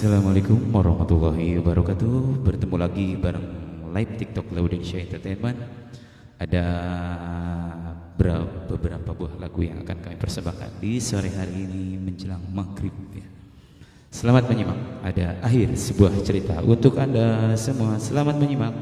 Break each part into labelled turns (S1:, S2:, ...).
S1: Assalamualaikum warahmatullahi wabarakatuh. Bertemu lagi bareng live TikTok Laudensia Entertainment. Ada beberapa buah lagu yang akan kami persembahkan di sore hari ini menjelang maghrib ya. Selamat menyimak. Ada akhir sebuah cerita untuk Anda semua. Selamat menyimak.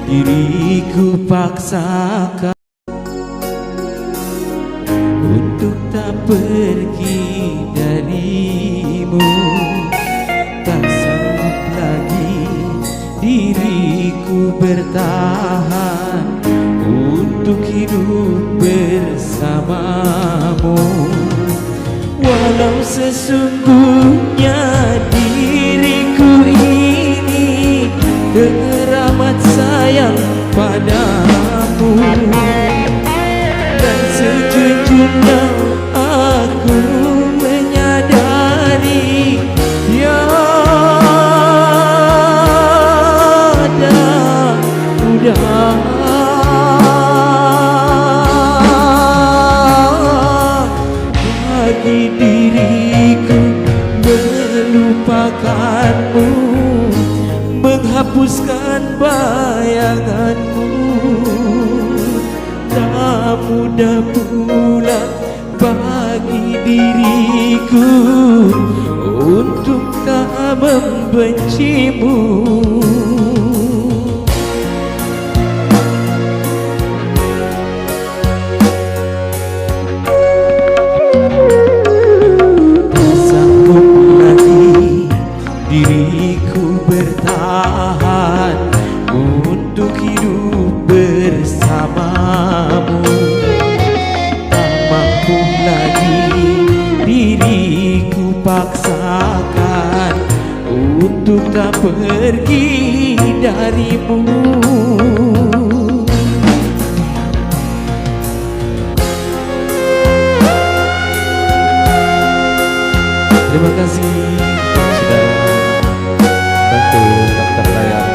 S1: Diriku paksakan untuk tak pergi darimu. Tak sanggup lagi diriku bertahan untuk hidup bersamamu. Walau sesungguhnya diriku ini teramat sayang padamu, dan sejujurnya aku menyadari tiada mudah bagi diriku melupakanmu, menghapuskan bayanganmu. Tak mudah pula bagi diriku untuk tak membencimu. Tak sanggup lagi diriku bertahan untuk hidup bersamamu. Tak mampu lagi diriku paksakan untuk tak pergi darimu. Terima kasih sudah bantu daftar layar.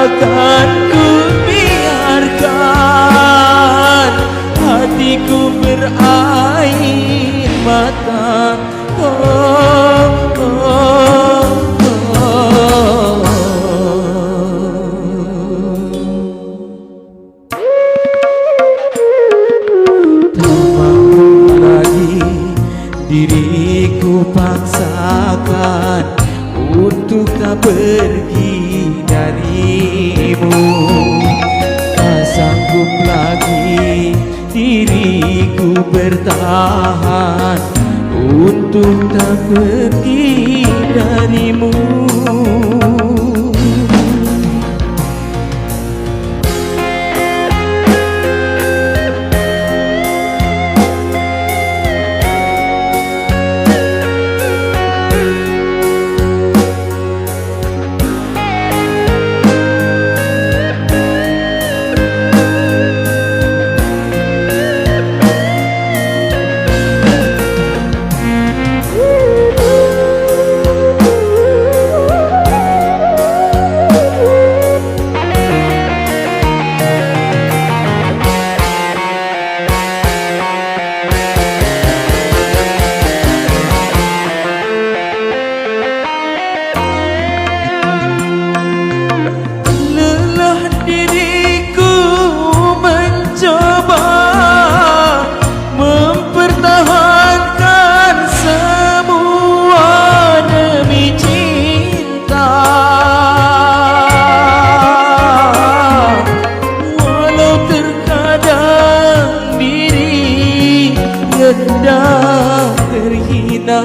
S1: akan ku biarkan hatiku berair mata. Diriku paksakan untuk tak pergi darimu. Tak sanggup lagi diriku bertahan untuk tak pergi darimu. Rendah terhina,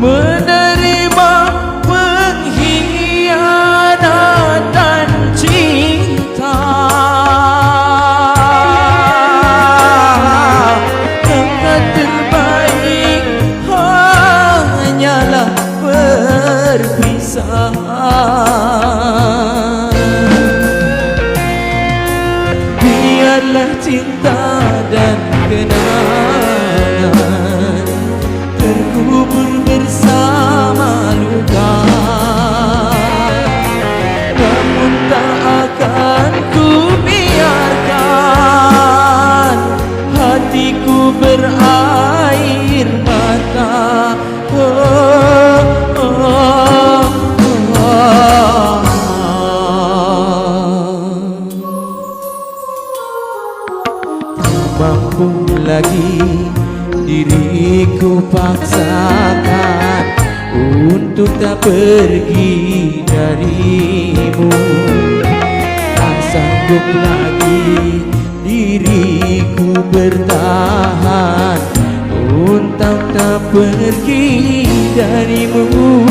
S1: menerima pengkhianatan cinta. Yang terbaik hanyalah perpisahan. Biarlah cinta dan kenangan terkubur bersama luka, namun tak akan ku biarkan hatiku berair mata. Tak mampu lagi diriku paksakan untuk tak pergi darimu. Tak sanggup lagi diriku bertahan untuk tak pergi darimu.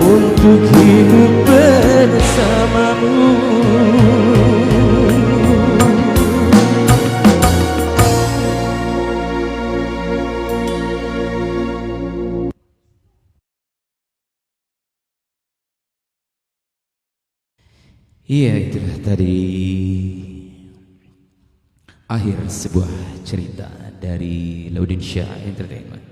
S1: Untuk hidup bersamamu. Iya, itulah tadi akhir sebuah cerita dari Laudin Shah Entertainment.